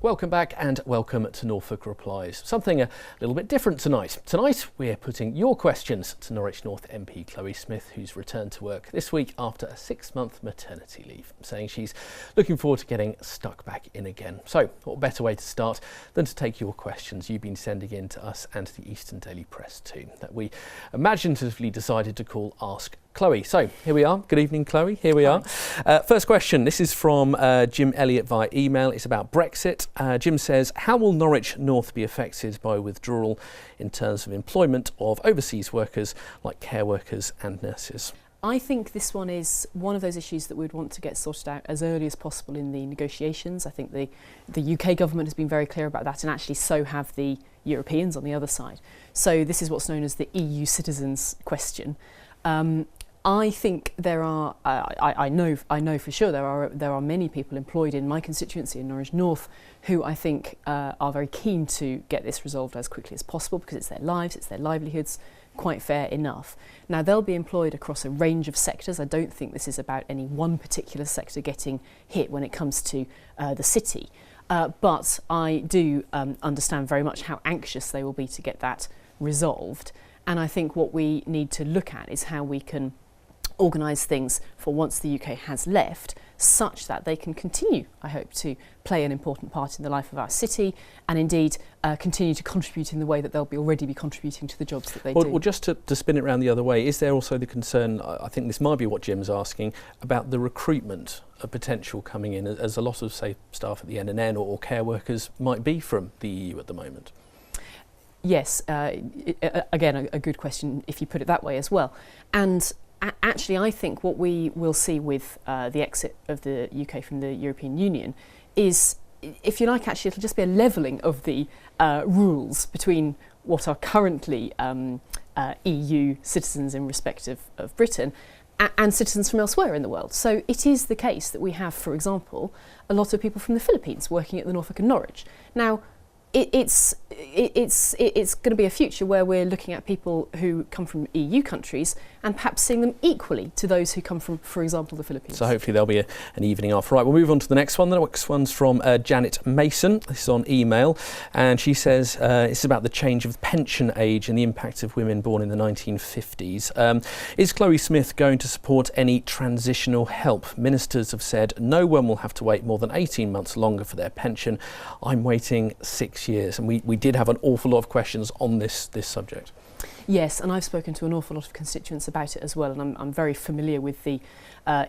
Welcome back and welcome to Norfolk Replies. Something a little bit different tonight. Tonight we're putting your questions to Norwich North MP Chloe Smith, who's returned to work this week after a 6-month maternity leave, saying she's looking forward to getting stuck back in again. So what better way to start than to take your questions you've been sending in to us and to the Eastern Daily Press too, that we imaginatively decided to call Ask Chloe. So here we are. Good evening, Chloe. Here we are. First question. This is from Jim Elliott via email. It's about Brexit. Jim says, how will Norwich North be affected by withdrawal in terms of employment of overseas workers like care workers and nurses? I think this one is one of those issues that we'd want to get sorted out as early as possible in the negotiations. I think the UK government has been very clear about that, and actually so have the Europeans on the other side. So this is what's known as the EU citizens question. I think there are, I know for sure there are many people employed in my constituency in Norwich North who I think are very keen to get this resolved as quickly as possible, because it's their lives, it's their livelihoods, quite fair enough. Now they'll be employed across a range of sectors. I don't think this is about any one particular sector getting hit when it comes to the city. But I do understand very much how anxious they will be to get that resolved. And I think what we need to look at is how we can organise things for once the UK has left, such that they can continue, I hope, to play an important part in the life of our city, and indeed continue to contribute in the way that they'll already be contributing to the jobs that they do. Well, just to spin it around the other way, is there also the concern, I think this might be what Jim's asking, about the recruitment of potential coming in, as a lot of, say, staff at the NNN or care workers might be from the EU at the moment? Yes, again, a good question if you put it that way as well. And actually, I think what we will see with the exit of the UK from the European Union is, if you like, actually it'll just be a levelling of the rules between what are currently EU citizens in respect of Britain and citizens from elsewhere in the world. So it is the case that we have, for example, a lot of people from the Philippines working at the Norfolk and Norwich. Now, it's going to be a future where we're looking at people who come from EU countries and perhaps seeing them equally to those who come from, for example, the Philippines. So hopefully there'll be an evening off. Right, we'll move on to the next one. The next one's from Janet Mason. This is on email, and she says it's about the change of pension age and the impact of women born in the 1950s. Is Chloe Smith going to support any transitional help? Ministers have said no one will have to wait more than 18 months longer for their pension. I'm waiting 6 years, and we did have an awful lot of questions on this subject. Yes, and I've spoken to an awful lot of constituents about it as well, and I'm very familiar with the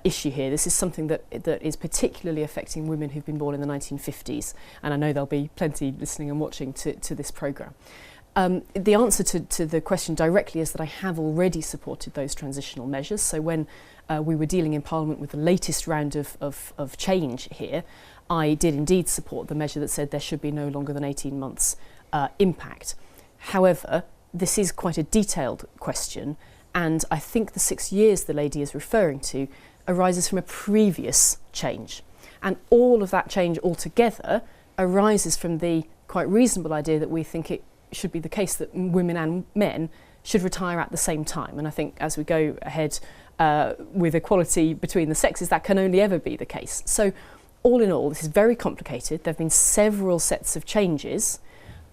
issue here. This is something that is particularly affecting women who've been born in the 1950s, and I know there'll be plenty listening and watching to this programme. The answer to the question directly is that I have already supported those transitional measures. So when we were dealing in Parliament with the latest round of change here, I did indeed support the measure that said there should be no longer than 18 months impact. However, this is quite a detailed question, and I think the 6 years the lady is referring to arises from a previous change. And all of that change altogether arises from the quite reasonable idea that we think it should be the case that women and men should retire at the same time. And I think as we go ahead with equality between the sexes, that can only ever be the case. So all in all, this is very complicated. There have been several sets of changes.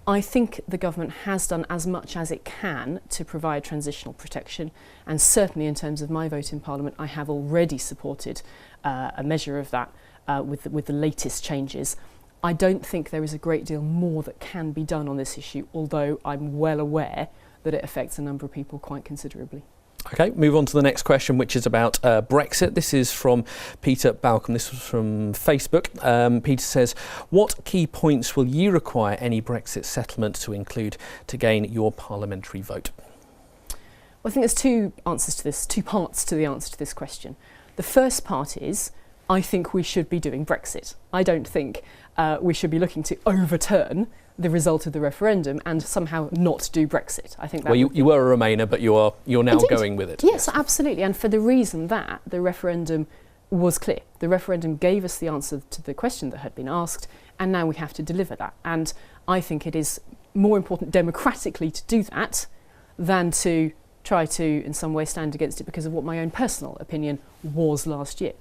I think the government has done as much as it can to provide transitional protection, and certainly in terms of my vote in Parliament, I have already supported a measure of that with the latest changes. I don't think there is a great deal more that can be done on this issue, although I'm well aware that it affects a number of people quite considerably. OK, move on to the next question, which is about Brexit. This is from Peter Balcom. This was from Facebook. Peter says, what key points will you require any Brexit settlement to include to gain your parliamentary vote? Well, I think there's two parts to the answer to this question. The first part is, I think we should be doing Brexit. I don't think we should be looking to overturn the result of the referendum and somehow not do Brexit. I think that. Well, you were a Remainer, but you're now Indeed. Going with it. Yes, absolutely, and for the reason that the referendum was clear. The referendum gave us the answer to the question that had been asked, and now we have to deliver that. And I think it is more important democratically to do that than to try to, in some way, stand against it because of what my own personal opinion was last year.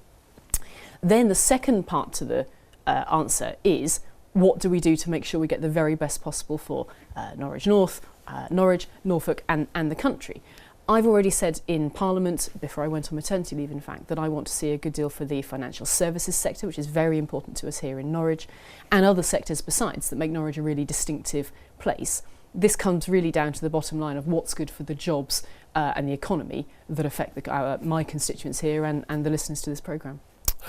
Then the second part to the answer is, what do we do to make sure we get the very best possible for Norwich North, Norwich, Norfolk and the country. I've already said in Parliament, before I went on maternity leave in fact, that I want to see a good deal for the financial services sector, which is very important to us here in Norwich, and other sectors besides that make Norwich a really distinctive place. This comes really down to the bottom line of what's good for the jobs and the economy that affect my constituents here and the listeners to this programme.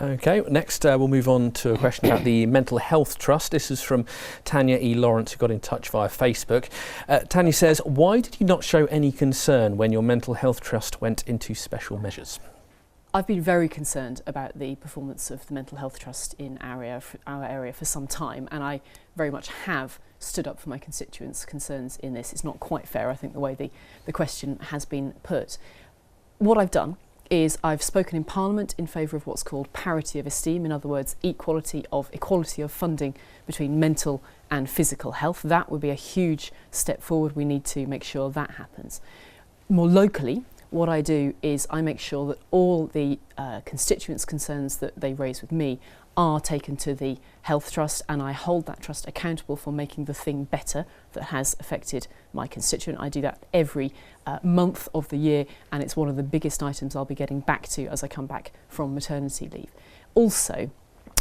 OK, next we'll move on to a question about the Mental Health Trust. This is from Tanya E. Lawrence, who got in touch via Facebook. Tanya says, why did you not show any concern when your Mental Health Trust went into special measures? I've been very concerned about the performance of the Mental Health Trust in our area for some time, and I very much have stood up for my constituents' concerns in this. It's not quite fair, I think, the way the question has been put. What I've done is I've spoken in Parliament in favour of what's called parity of esteem, in other words, equality of funding between mental and physical health. That would be a huge step forward. We need to make sure that happens. More locally, what I do is I make sure that all the constituents' concerns that they raise with me are taken to the Health Trust, and I hold that trust accountable for making the thing better that has affected my constituent. I do that every month of the year, and it's one of the biggest items I'll be getting back to as I come back from maternity leave. Also,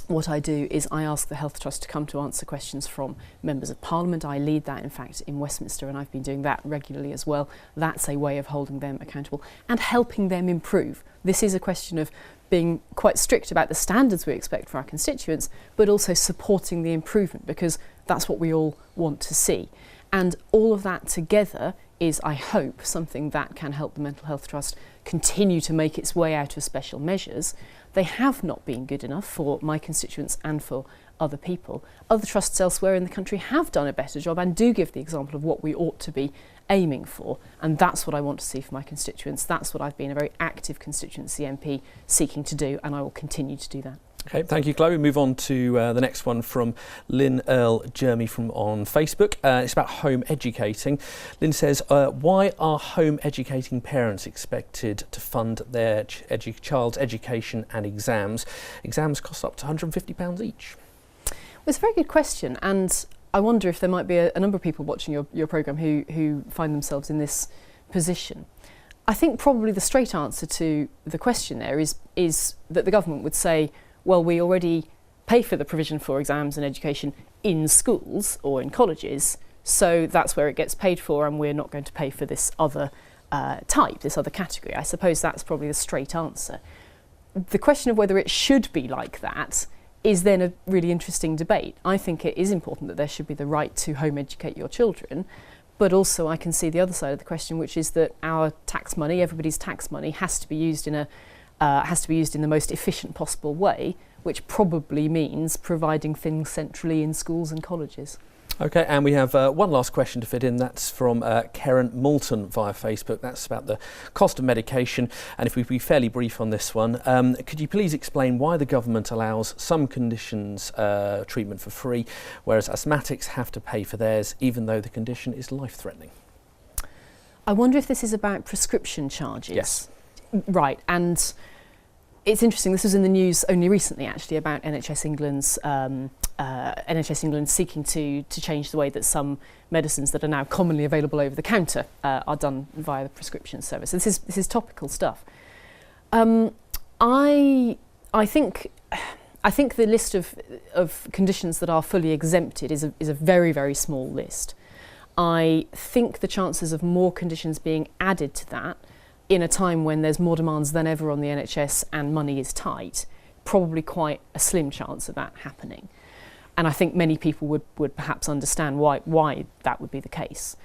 what I do is I ask the Health Trust to come to answer questions from members of Parliament. I lead that, in fact, in Westminster, and I've been doing that regularly as well. That's a way of holding them accountable and helping them improve. This is a question of being quite strict about the standards we expect for our constituents, but also supporting the improvement, because that's what we all want to see. And all of that together is, I hope, something that can help the Mental Health Trust continue to make its way out of special measures. They have not been good enough for my constituents and for other people. Other trusts elsewhere in the country have done a better job and do give the example of what we ought to be aiming for, and that's what I want to see for my constituents. That's what I've been a very active constituency MP seeking to do, and I will continue to do that. OK, thank you, Chloe. Move on to the next one from Lynn Earl Jeremy on Facebook. It's about home educating. Lynn says, why are home educating parents expected to fund their child's education and exams? Exams cost up to £150 each. Well, it's a very good question, and I wonder if there might be a number of people watching your programme who find themselves in this position. I think probably the straight answer to the question there is that the government would say, well, we already pay for the provision for exams and education in schools or in colleges, so that's where it gets paid for, and we're not going to pay for this other this other category. I suppose that's probably the straight answer. The question of whether it should be like that is then a really interesting debate. I think it is important that there should be the right to home educate your children, but also I can see the other side of the question, which is that our tax money, everybody's tax money, has to be used in the most efficient possible way, which probably means providing things centrally in schools and colleges. OK, and we have one last question to fit in. That's from Karen Moulton via Facebook. That's about the cost of medication. And if we be fairly brief on this one, could you please explain why the government allows some conditions treatment for free, whereas asthmatics have to pay for theirs, even though the condition is life-threatening? I wonder if this is about prescription charges. Yes. Right, and it's interesting, this was in the news only recently actually about NHS England seeking to change the way that some medicines that are now commonly available over the counter are done via the prescription service. This is topical stuff. I think the list of conditions that are fully exempted is a very, very small list. I think the chances of more conditions being added to that in a time when there's more demands than ever on the NHS and money is tight, probably quite a slim chance of that happening. And I think many people would perhaps understand why that would be the case.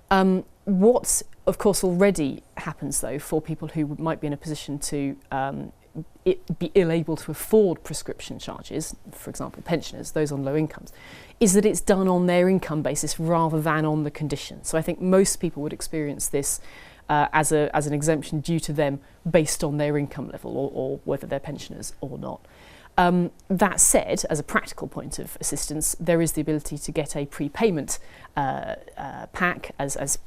What, of course, already happens, though, for people who might be in a position to be ill able to afford prescription charges, for example, pensioners, those on low incomes, is that it's done on their income basis rather than on the condition. So I think most people would experience this as an exemption due to them based on their income level or whether they're pensioners or not. That said, as a practical point of assistance, there is the ability to get a prepayment pack, as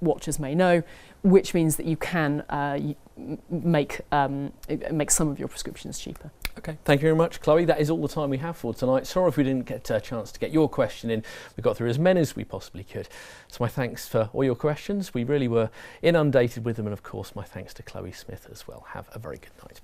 watchers may know, which means that you can make some of your prescriptions cheaper. Okay, thank you very much, Chloe. That is all the time we have for tonight. Sorry if we didn't get a chance to get your question in. We got through as many as we possibly could. So my thanks for all your questions. We really were inundated with them, and of course my thanks to Chloe Smith as well. Have a very good night.